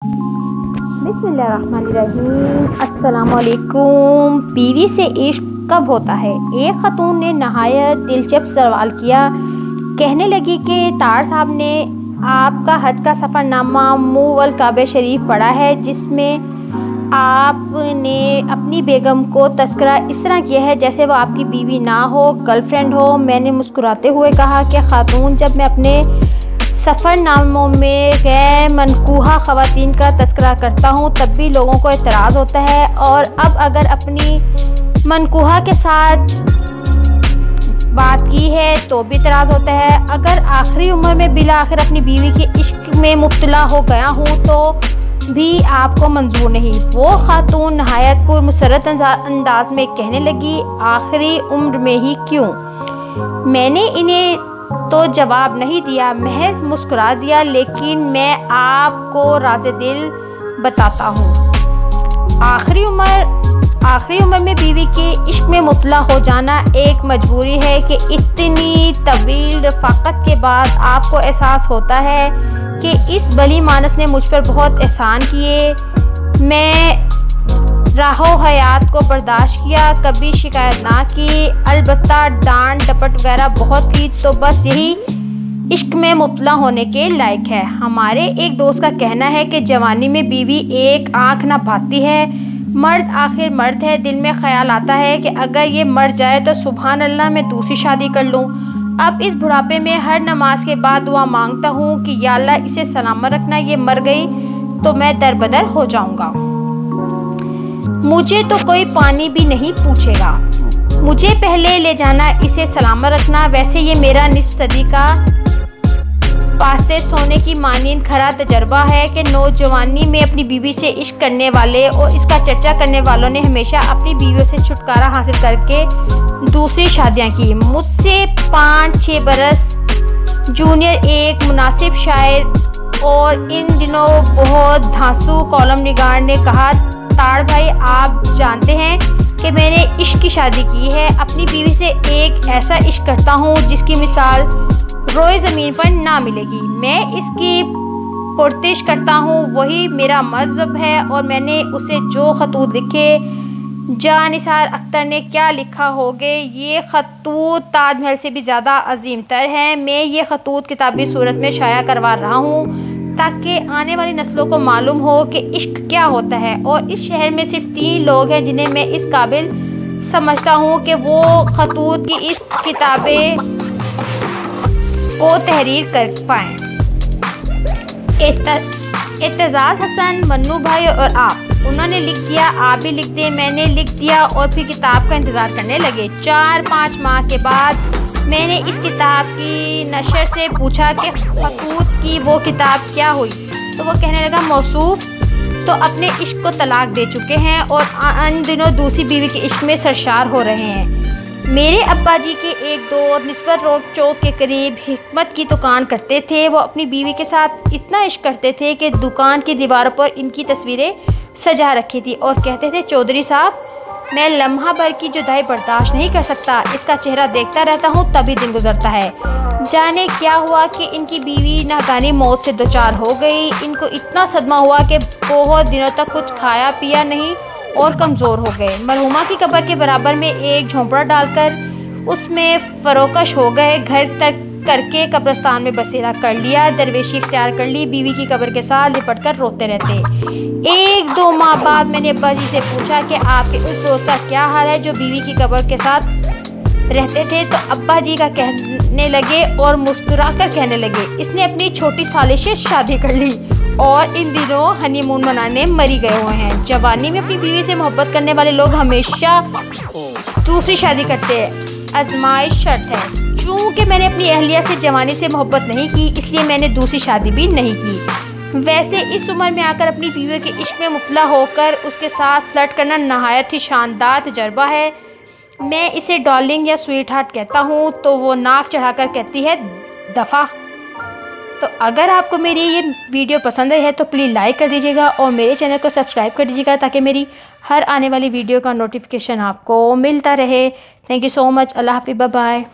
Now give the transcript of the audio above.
बिस्मिल्लाहिर्रहमानिर्रहीम। अस्सलामुअलैकुम। बीवी से इश्क कब होता है? एक खातून ने नहायत दिलचस्प सवाल किया। कहने लगी कि तार साहब ने आपका हज का सफ़रनामा मुवल काबे शरीफ पढ़ा है, जिसमें आपने अपनी बेगम को तस्करा इस तरह किया है जैसे वो आपकी बीवी ना हो, गर्लफ्रेंड हो। मैंने मुस्कुराते हुए कहा कि खातून, जब मैं अपने सफ़रनामों में गैर मनकूहा ख़वातीन का तस्करा करता हूँ तब भी लोगों को एतराज़ होता है, और अब अगर अपनी मनकूहा के साथ बात की है तो भी एतराज़ होता है। अगर आखिरी उम्र में बिला आखिर अपनी बीवी के इश्क में मुब्तला हो गया हूँ तो भी आपको मंजूर नहीं। वो खातून नहायत पुरमसरत अंदाज में कहने लगी, आखिरी उम्र में ही क्यों? मैंने इन्हें तो जवाब नहीं दिया, महज मुस्कुरा दिया। लेकिन मैं आपको राज़े दिल बताता हूँ, आखिरी उम्र में बीवी के इश्क में मुब्तला हो जाना एक मजबूरी है कि इतनी तवील रफ़ाकत के बाद आपको एहसास होता है कि इस भली मानस ने मुझ पर बहुत एहसान किए। मैं राहो हयात को बर्दाश्त किया, कभी शिकायत ना की, अलबत्ता डांट डपट वगैरह बहुत की, तो बस यही इश्क में मुब्तला होने के लायक है। हमारे एक दोस्त का कहना है कि जवानी में बीवी एक आंख ना भाती है। मर्द आखिर मर्द है। दिल में ख्याल आता है कि अगर ये मर जाए तो सुभान अल्लाह मैं दूसरी शादी कर लूँ। अब इस बुढ़ापे में हर नमाज के बाद दुआ मांगता हूँ कि या अल्लाह इसे सलामत रखना, ये मर गई तो मैं दरबदर हो जाऊँगा। मुझे तो कोई पानी भी नहीं पूछेगा, मुझे पहले ले जाना, इसे सलामत रखना। वैसे ये मेरा निस्फ सदी का पासे सोने की मानींद खरा तजर्बा है कि नौजवानी में अपनी बीवी से इश्क करने वाले और इसका चर्चा करने वालों ने हमेशा अपनी बीवियों से छुटकारा हासिल करके दूसरी शादियां की। मुझसे 5-6 बरस जूनियर एक मुनासिब शायर और इन दिनों बहुत धांसू कॉलम निगार ने कहा, ताड़ भाई, आप जानते हैं कि मैंने इश्क की शादी की है। अपनी बीवी से एक ऐसा इश्क करता हूँ जिसकी मिसाल रोए ज़मीन पर ना मिलेगी। मैं इसकी पुरतिश करता हूँ, वही मेरा मज़हब है। और मैंने उसे जो खतूत लिखे, जानिसार अख्तर ने क्या लिखा होगे, ये खतूत ताजमहल से भी ज़्यादा अजीम तर हैं। मैं ये खतूत किताबी सूरत में शाया करवा रहा हूँ ताकि आने वाली नस्लों को मालूम हो कि इश्क क्या होता है। और इस शहर में सिर्फ 3 लोग हैं जिन्हें मैं इस काबिल समझता हूँ कि वो खतूत की इस किताबें को तहरीर कर पाएँ। एतजाज़ हसन, मन्नू भाई और आप। उन्होंने लिख दिया, आप भी लिख दें। मैंने लिख दिया और फिर किताब का इंतज़ार करने लगे। 4-5 माह के बाद मैंने इस किताब की नशर से पूछा कि खतूत की वो किताब क्या हुई, तो वो कहने लगा, मौसूफ तो अपने इश्क को तलाक दे चुके हैं और इन दिनों दूसरी बीवी के इश्क में सरशार हो रहे हैं। मेरे अब्बा जी के एक दोस्त निस्बत रोड चौक के करीब हिकमत की दुकान करते थे। वो अपनी बीवी के साथ इतना इश्क करते थे कि दुकान की दीवारों पर इनकी तस्वीरें सजा रखी थी और कहते थे, चौधरी साहब, मैं लम्हा भर की जुदाई बर्दाश्त नहीं कर सकता, इसका चेहरा देखता रहता हूँ तभी दिन गुजरता है। जाने क्या हुआ कि इनकी बीवी नागानी मौत से दोचार हो गई। इनको इतना सदमा हुआ कि बहुत दिनों तक कुछ खाया पिया नहीं और कमज़ोर हो गए। मरहुमा की कब्र के बराबर में एक झोंपड़ा डालकर उसमें फरोकश हो गए। घर तक करके कब्रिस्तान में बसेरा कर लिया, दरवेशी इख्तियार कर ली, बीवी की कब्र के साथ लिपट कर रोते रहते। 1-2 माह बाद मैंने अब्बा जी से पूछा कि आपके उस दोस्त का क्या हाल है जो बीवी की कब्र के साथ रहते थे, तो अब्बा जी का कहने लगे और मुस्कुरा कर कहने लगे, इसने अपनी छोटी साली से शादी कर ली और इन दिनों हनीमून मनाने मरी गए हुए हैं। जवानी में अपनी बीवी से मोहब्बत करने वाले लोग हमेशा दूसरी शादी करते हैं, आजमाइश शर्त है। क्योंकि मैंने अपनी अहलिया से जवानी से मोहब्बत नहीं की, इसलिए मैंने दूसरी शादी भी नहीं की। वैसे इस उम्र में आकर अपनी बीवी के इश्क में मुब्तला होकर उसके साथ फ्लर्ट करना नहायत ही शानदार तजर्बा है। मैं इसे डार्लिंग या स्वीट हार्ट कहता हूँ तो वो नाक चढ़ाकर कहती है, दफ़ा। तो अगर आपको मेरी ये वीडियो पसंद आई है तो प्लीज़ लाइक कर दीजिएगा और मेरे चैनल को सब्सक्राइब कर दीजिएगा ताकि मेरी हर आने वाली वीडियो का नोटिफिकेशन आपको मिलता रहे। Thank you so much. अल्लाह हाफ़िज़, बाय बाय।